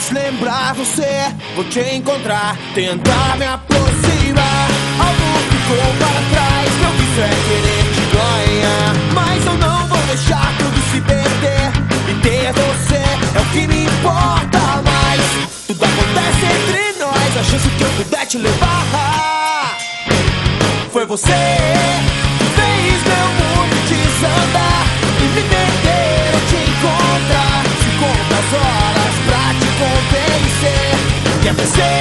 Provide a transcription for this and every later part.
vez lembrar você, vou te encontrar, tentar me aproximar. Algo ficou para trás, não isso é querer te ganhar. Mas eu não vou deixar tudo se perder, e ter você é o que me importa mais. Tudo acontece entre nós, a chance que eu puder te levar. Foi você que fez meu mundo desandar e me perder ou te encontrar. Se conta as horas pra te convencer e é você,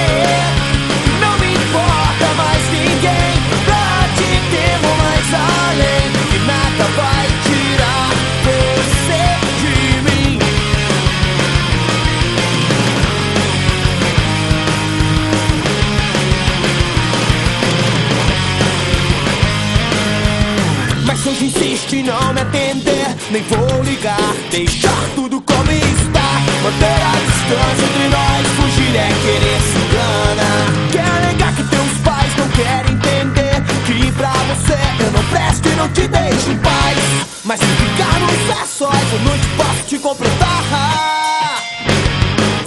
não me importa mais ninguém. Pra te ter vou mais além, que nada vai tirar você de mim. Mas se hoje insiste em não me atender, nem vou ligar, deixar tudo como está. Manter a distância entre nós, fugir é querer se enganar. Quer negar que teus pais não querem entender que pra você eu não presto e não te deixo em paz. Mas se ficarmos a sós, eu não te posso te completar.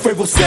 Foi você